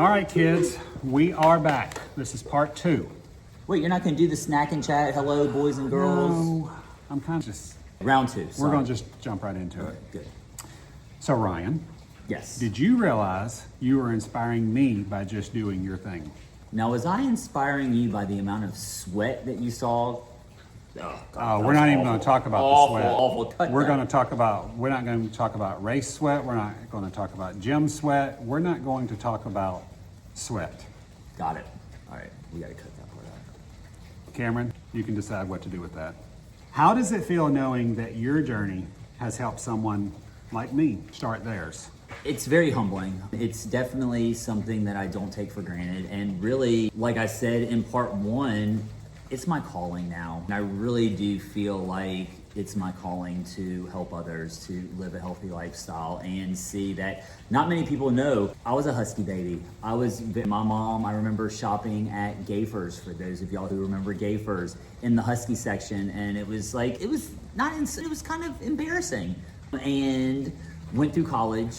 All right, kids, we are back. This is part 2. Wait, you're not going to do the snack and chat? Hello, boys and girls. No, I'm kind of just. Round 2. Sorry. We're going to just jump right into it. Good. So, Ryan, Yes. did you realize you were inspiring me by just doing your thing? Now, was I inspiring you by the amount of sweat that you saw? Oh, God, We're not even going to talk about awful, the sweat. Awful. Cut We're that. going to talk about. We're not going to talk about race sweat. We're not going to talk about gym sweat. We're not going to talk about sweat. Got it. All right, we got to cut that part out. Cameron, you can decide what to do with that. How does it feel knowing that your journey has helped someone like me start theirs? It's very humbling. It's definitely something that I don't take for granted. And really, like I said in part 1, it's my calling now. And I really do feel like it's my calling to help others to live a healthy lifestyle and see that not many people know. I was a Husky baby. My mom, I remember shopping at Gayfers, for those of y'all who remember Gayfers, in the Husky section. And it was kind of embarrassing. And went through college,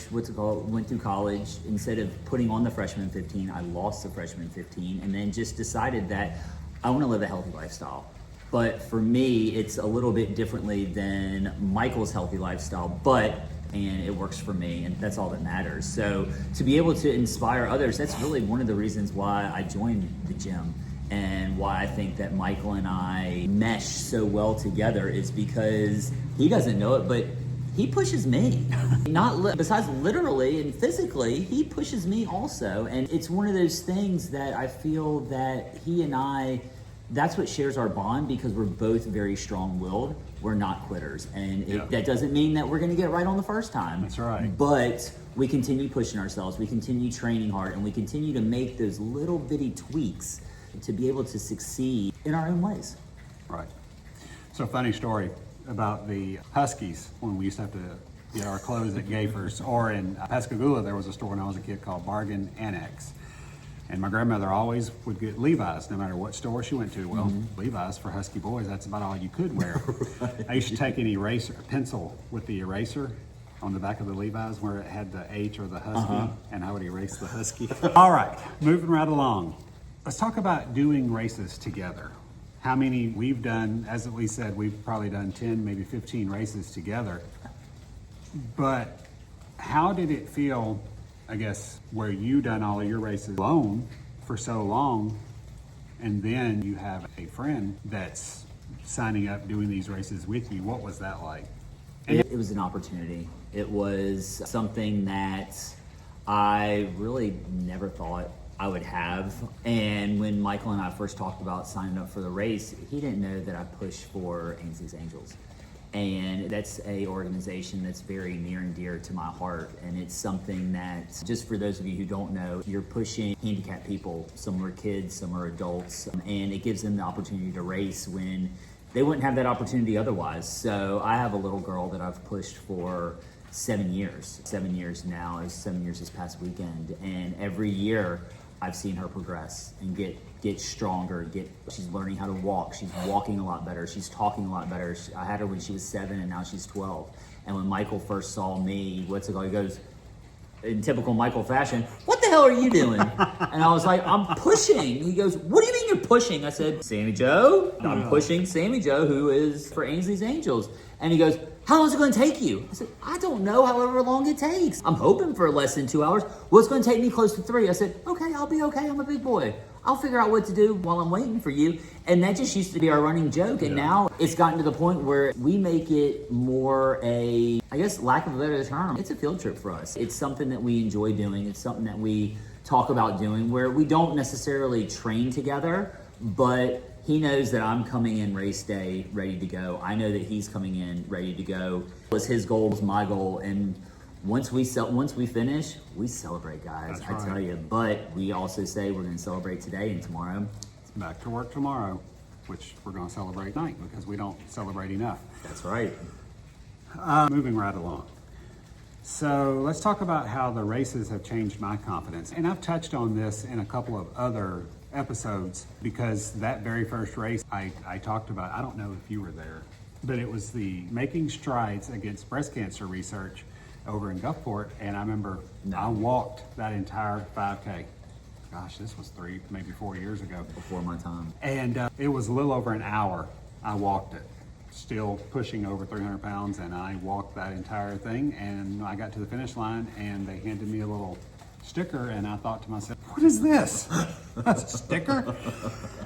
instead of putting on the freshman 15, I lost the freshman 15, and then just decided that I want to live a healthy lifestyle. But for me, it's a little bit differently than Michael's healthy lifestyle, and it works for me, and that's all that matters. So to be able to inspire others, that's really one of the reasons why I joined the gym. And why I think that Michael and I mesh so well together is because he doesn't know it, but he pushes me. Besides literally and physically, he pushes me also. And it's one of those things that I feel that he and I, that's what shares our bond, because we're both very strong-willed. We're not quitters. And that doesn't mean that we're going to get it right on the first time. That's right. But we continue pushing ourselves. We continue training hard, and we continue to make those little bitty tweaks to be able to succeed in our own ways. Right. So, funny story about the Huskies when we used to have to get our clothes at Gayfers, or in Pascagoula there was a store when I was a kid called Bargain Annex, and my grandmother always would get Levi's no matter what store she went to. Well, Levi's for Husky boys, that's about all you could wear. Right. I used to take a pencil with the eraser on the back of the Levi's where it had the H or the Husky, and I would erase the Husky. All right, moving right along. Let's talk about doing races together. How many we've done, as we said, we've probably done 10, maybe 15 races together. But how did it feel, I guess, where you done all of your races alone for so long, and then you have a friend that's signing up, doing these races with you? What was that like? It was an opportunity. It was something that I really never thought I would have. And when Michael and I first talked about signing up for the race, he didn't know that I pushed for Ainsley's Angels. And that's a organization that's very near and dear to my heart. And it's something that, just for those of you who don't know, you're pushing handicapped people. Some are kids, some are adults. And it gives them the opportunity to race when they wouldn't have that opportunity otherwise. So I have a little girl that I've pushed for 7 years. 7 years now, it was 7 years this past weekend. And every year, I've seen her progress and get stronger. She's learning how to walk. She's walking a lot better. She's talking a lot better. I had her when she was 7, and now she's 12. And when Michael first saw me, he goes, in typical Michael fashion, "What the hell are you doing?" And I was like, "I'm pushing." He goes, "What do you mean you're pushing?" I said, "Sammy Joe. I'm pushing Sammy Joe, who is for Ainsley's Angels." And he goes, "How long is it going to take you?" I said, "I don't know, however long it takes. I'm hoping for less than 2 hours. Well, it's going to take me close to 3. I said, "Okay, I'll be okay. I'm a big boy. I'll figure out what to do while I'm waiting for you." And that just used to be our running joke. And now it's gotten to the point where we make it more lack of a better term, it's a field trip for us. It's something that we enjoy doing. It's something that we talk about doing, where we don't necessarily train together, but he knows that I'm coming in race day ready to go. I know that he's coming in ready to go. It was his goal, was my goal, and once we finish, we celebrate, guys. That's I right. tell you. But we also say we're going to celebrate today and tomorrow. Back to work tomorrow, which we're going to celebrate tonight because we don't celebrate enough. That's right. Moving right along. So let's talk about how the races have changed my confidence. And I've touched on this in a couple of other episodes, because that very first race I talked about, I don't know if you were there, but it was the Making Strides Against Breast Cancer Research over in Gulfport. And I remember I walked that entire 5K. gosh, this was 3, maybe 4 years ago. Before my time. And it was a little over an hour. I walked it, still pushing over 300 pounds, and I walked that entire thing. And I got to the finish line, and they handed me a little sticker, and I thought to myself, what is this? That's a sticker?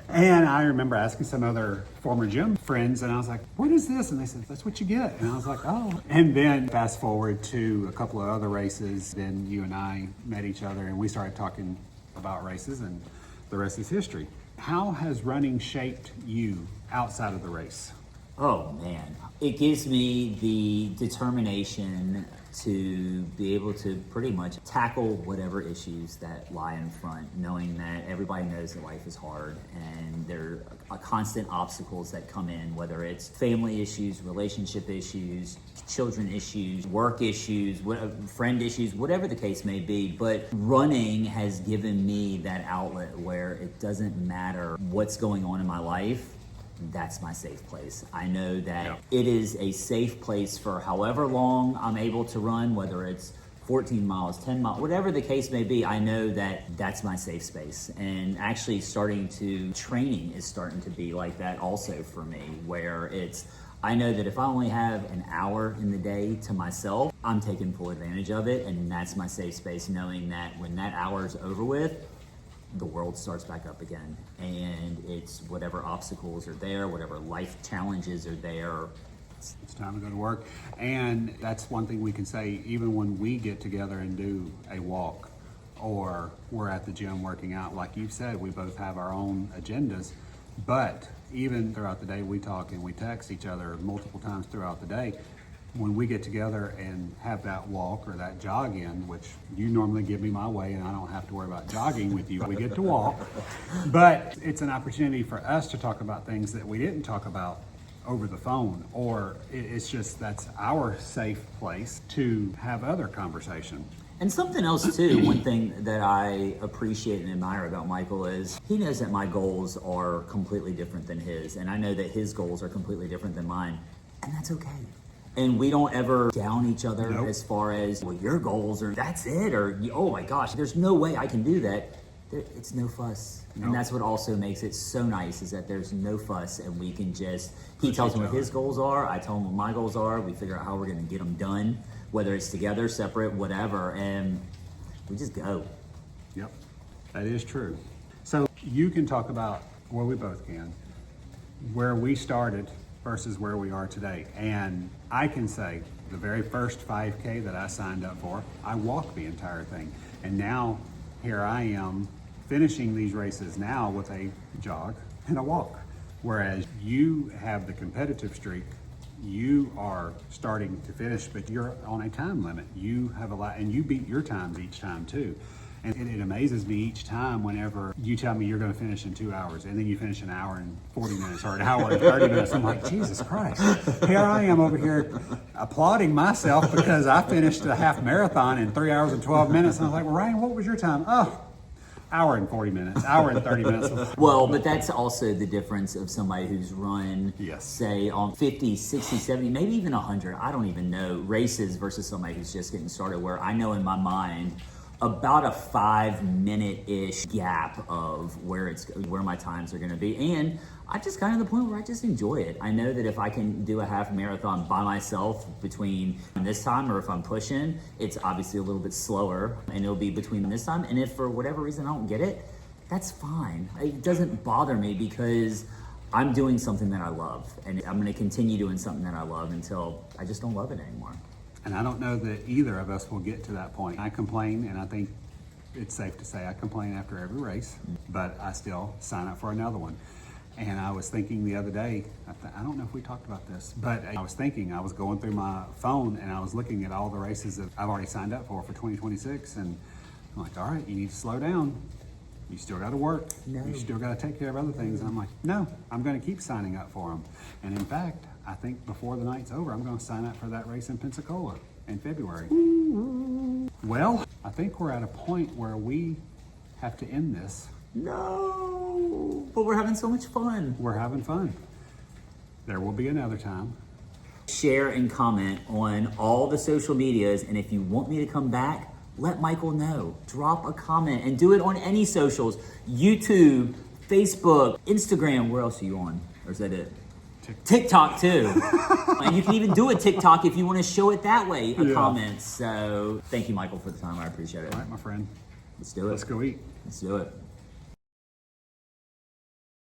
And I remember asking some other former gym friends, and I was like, what is this? And they said, that's what you get. And I was like, oh. And then fast forward to a couple of other races, then you and I met each other, and we started talking about races, and the rest is history. How has running shaped you outside of the race? Oh man, it gives me the determination to be able to pretty much tackle whatever issues that lie in front, knowing that everybody knows that life is hard and there are constant obstacles that come in, whether it's family issues, relationship issues, children issues, work issues, friend issues, whatever the case may be. But running has given me that outlet where it doesn't matter what's going on in my life. That's my safe place. I know that it is a safe place for however long I'm able to run, whether it's 14 miles, 10 miles, whatever the case may be. I know that that's my safe space. And actually training is starting to be like that also for me, where I know that if I only have an hour in the day to myself, I'm taking full advantage of it. And that's my safe space, knowing that when that hour is over with, the world starts back up again, and it's whatever obstacles are there, whatever life challenges are there. It's time to go to work. And that's one thing we can say, even when we get together and do a walk, or we're at the gym working out, like you've said, we both have our own agendas, but even throughout the day, we talk and we text each other multiple times throughout the day. When we get together and have that walk or that jog in, which you normally give me my way and I don't have to worry about jogging with you, we get to walk. But it's an opportunity for us to talk about things that we didn't talk about over the phone, or it's just that's our safe place to have other conversation. And something else too, one thing that I appreciate and admire about Michael is he knows that my goals are completely different than his, and I know that his goals are completely different than mine, and that's okay. And we don't ever down each other as far as, well, your goals are, that's it, or, oh my gosh, there's no way I can do that. It's no fuss. And that's what also makes it so nice, is that there's no fuss, and we can just, he tells me what his goals are, I tell him what my goals are, we figure out how we're gonna get them done, whether it's together, separate, whatever, and we just go. Yep, that is true. So you can talk about, well, we both can, where we started versus where we are today. And I can say the very first 5K that I signed up for, I walked the entire thing. And now here I am finishing these races now with a jog and a walk. Whereas you have the competitive streak, you are starting to finish, but you're on a time limit. You have a lot, and you beat your times each time too. And it amazes me each time whenever you tell me you're going to finish in 2 hours, and then you finish an hour and 40 minutes or an hour and 30 minutes. I'm like, Jesus Christ. Here I am over here applauding myself because I finished a half marathon in 3 hours and 12 minutes. And I was like, well, Ryan, what was your time? Oh, hour and 40 minutes, hour and 30 minutes. Well, but that's also the difference of somebody who's run, say, on 50, 60, 70, maybe even 100, I don't even know, races versus somebody who's just getting started, where I know in my mind, about a 5-minute-ish gap of where my times are going to be. And I just kind of the point where I just enjoy it. I know that if I can do a half marathon by myself between this time, or if I'm pushing, it's obviously a little bit slower, and it'll be between this time. And if for whatever reason I don't get it, that's fine. It doesn't bother me, because I'm doing something that I love, and I'm going to continue doing something that I love until I just don't love it anymore. And I don't know that either of us will get to that point. I complain, and I think it's safe to say I complain after every race, but I still sign up for another one. And I was thinking the other day, I don't know if we talked about this, but I was going through my phone, and I was looking at all the races that I've already signed up for 2026, and I'm like, all right, you need to slow down. You still got to work. No. You still got to take care of other things. And I'm like, no, I'm going to keep signing up for them. And in fact, I think before the night's over, I'm going to sign up for that race in Pensacola in February. Well, I think we're at a point where we have to end this. No, but we're having so much fun. We're having fun. There will be another time. Share and comment on all the social medias, and if you want me to come back, let Michael know. Drop a comment and do it on any socials. YouTube, Facebook, Instagram. Where else are you on? Or is that it? TikTok too. And you can even do a TikTok if you want to show it that way, a comment. So thank you, Michael, for the time. I appreciate it. All right, my friend. Let's do it. Let's go eat. Let's do it.